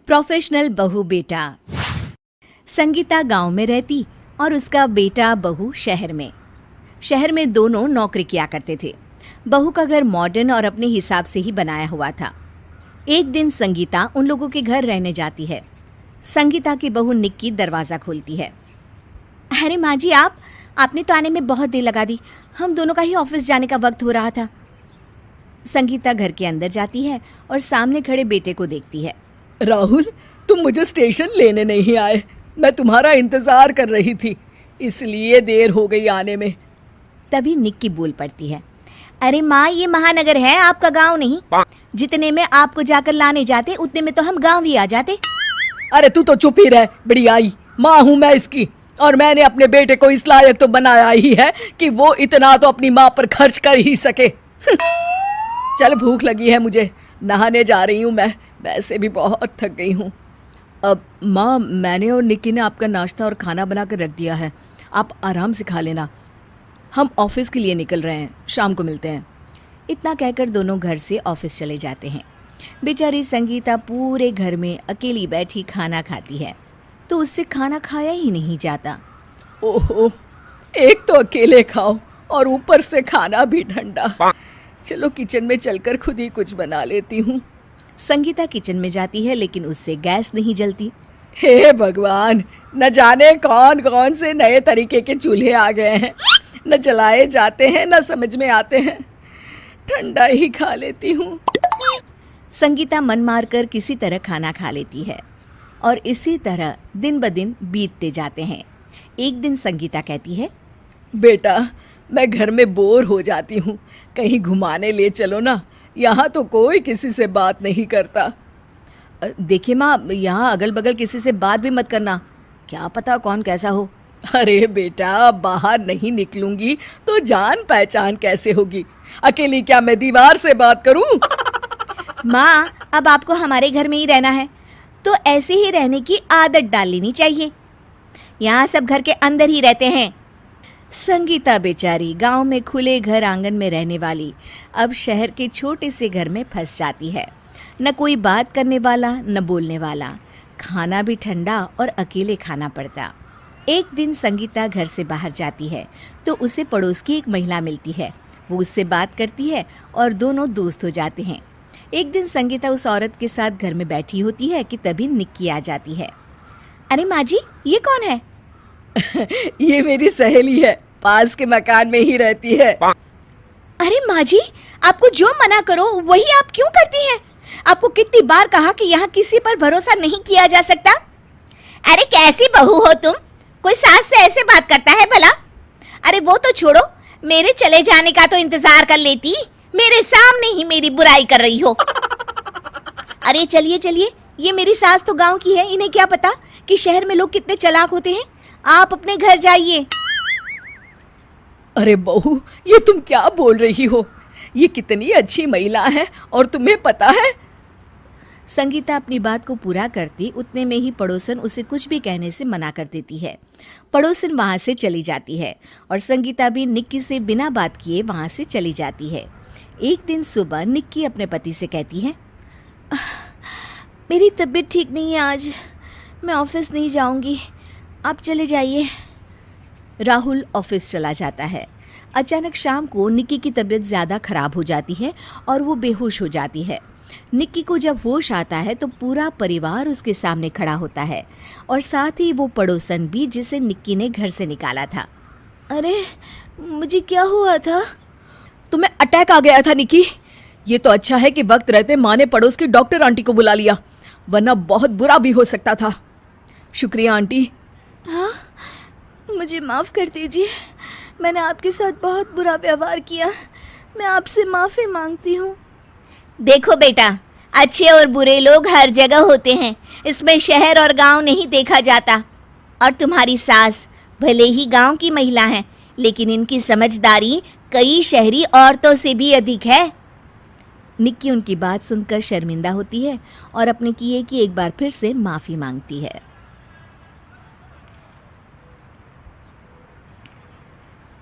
Professional बहू बेटा। संगीता गांव में रहती और उसका बेटा बहू शहर में। शहर में दोनों नौकरी किया करते थे। बहू का घर मॉडर्न और अपने हिसाब से ही बनाया हुआ था। एक दिन संगीता उन लोगों के घर रहने जाती है। संगीता की बहू निक्की दरवाज़ा खोलती है। अरे माँ जी, आपने तो आने में बहुत देर लगा दी। हम दोनों का ही ऑफिस जाने का वक्त हो रहा था। संगीता घर के अंदर जाती है और सामने खड़े बेटे को देखती है। राहुल, तुम मुझे स्टेशन लेने नहीं आए। मैं तुम्हारा इंतजार कर रही थी, इसलिए देर हो गई आने में। तभी निक्की बोल पड़ती है, अरे माँ, ये महानगर है, आपका गांव नहीं। जितने में आपको जाकर लाने जाते उतने में तो हम गांव ही आ जाते। अरे तू तो चुप ही रह, बड़ी आई। माँ हूँ मैं इसकी, और मैंने अपने बेटे को इस लायक तो बनाया ही है कि वो इतना तो अपनी माँ पर खर्च कर ही सके। चल, भूख लगी है मुझे, नहाने जा रही हूँ मैं, वैसे भी बहुत थक गई हूँ। अब माँ, मैंने और निक्की ने आपका नाश्ता और खाना बना कर रख दिया है, आप आराम से खा लेना। हम ऑफिस के लिए निकल रहे हैं, शाम को मिलते हैं। इतना कहकर दोनों घर से ऑफिस चले जाते हैं। बेचारी संगीता पूरे घर में अकेली बैठी खाना खाती है, तो उससे खाना खाया ही नहीं जाता। ओहो, एक तो अकेले खाओ और ऊपर से खाना भी ठंडा। चलो किचन में चलकर खुद ही कुछ बना लेती हूँ। संगीता किचन में जाती है, लेकिन उससे गैस नहीं जलती। हे भगवान, न जाने कौन कौन से नए तरीके के चूल्हे आ गए हैं, न जलाए जाते हैं न समझ में आते हैं। ठंडा ही खा लेती हूँ। संगीता मन मारकर किसी तरह खाना खा लेती है और इसी तरह दिन ब दिन बीतते जाते हैं। एक दिन संगीता कहती है, बेटा, मैं घर में बोर हो जाती हूँ, कहीं घुमाने ले चलो ना, यहाँ तो कोई किसी से बात नहीं करता। देखिए माँ, यहाँ अगल बगल किसी से बात भी मत करना, क्या पता कौन कैसा हो। अरे बेटा, बाहर नहीं निकलूंगी तो जान पहचान कैसे होगी? अकेली क्या मैं दीवार से बात करूं? माँ, अब आपको हमारे घर में ही रहना है तो ऐसे ही रहने की आदत डाल लेनी चाहिए। यहाँ सब घर के अंदर ही रहते हैं। संगीता बेचारी गांव में खुले घर आंगन में रहने वाली अब शहर के छोटे से घर में फंस जाती है। न कोई बात करने वाला, न बोलने वाला, खाना भी ठंडा और अकेले खाना पड़ता। एक दिन संगीता घर से बाहर जाती है तो उसे पड़ोस की एक महिला मिलती है। वो उससे बात करती है और दोनों दोस्त हो जाते हैं। एक दिन संगीता उस औरत के साथ घर में बैठी होती है कि तभी निक्की आ जाती है। अरे माँ जी, ये कौन है? ये मेरी सहेली है, पास के मकान में ही रहती है। अरे माँ जी, आपको जो मना करो वही आप क्यों करती हैं? आपको कितनी बार कहा कि यहाँ किसी पर भरोसा नहीं किया जा सकता। अरे कैसी बहू हो तुम, कोई सास से ऐसे बात करता है भला? अरे वो तो छोड़ो, मेरे चले जाने का तो इंतजार कर लेती, मेरे सामने ही मेरी बुराई कर रही हो। अरे चलिए चलिए, ये मेरी सास तो गांव की है, इन्हें क्या पता कि शहर में लोग कितने चालाक होते हैं। आप अपने घर जाइए। अरे बहू, ये तुम क्या बोल रही हो? ये कितनी अच्छी महिला है और तुम्हें पता है? संगीता अपनी बात को पूरा करती उतने में ही पड़ोसन उसे कुछ भी कहने से मना कर देती है। पड़ोसन वहाँ से चली जाती है और संगीता भी निक्की से बिना बात किए वहाँ से चली जाती है। एक दिन सुबह निक्की अपने पति से कहती है, मेरी तबीयत ठीक नहीं है आज, मैं ऑफिस नहीं जाऊँगी, आप चले जाइए। राहुल ऑफिस चला जाता है। अचानक शाम को निक्की की तबीयत ज़्यादा खराब हो जाती है और वो बेहोश हो जाती है। निक्की को जब होश आता है तो पूरा परिवार उसके सामने खड़ा होता है और साथ ही वो पड़ोसन भी जिसे निक्की ने घर से निकाला था। अरे मुझे क्या हुआ था? तुम्हें अटैक आ गया था निक्की। ये तो अच्छा है कि वक्त रहते माँ ने पड़ोस की डॉक्टर आंटी को बुला लिया, वरना बहुत बुरा भी हो सकता था। शुक्रिया आंटी। हाँ, मुझे माफ़ कर दीजिए, मैंने आपके साथ बहुत बुरा व्यवहार किया, मैं आपसे माफ़ी मांगती हूँ। देखो बेटा, अच्छे और बुरे लोग हर जगह होते हैं, इसमें शहर और गांव नहीं देखा जाता। और तुम्हारी सास भले ही गांव की महिला हैं, लेकिन इनकी समझदारी कई शहरी औरतों से भी अधिक है। निक्की उनकी बात सुनकर शर्मिंदा होती है और अपने किए की एक बार फिर से माफ़ी मांगती है।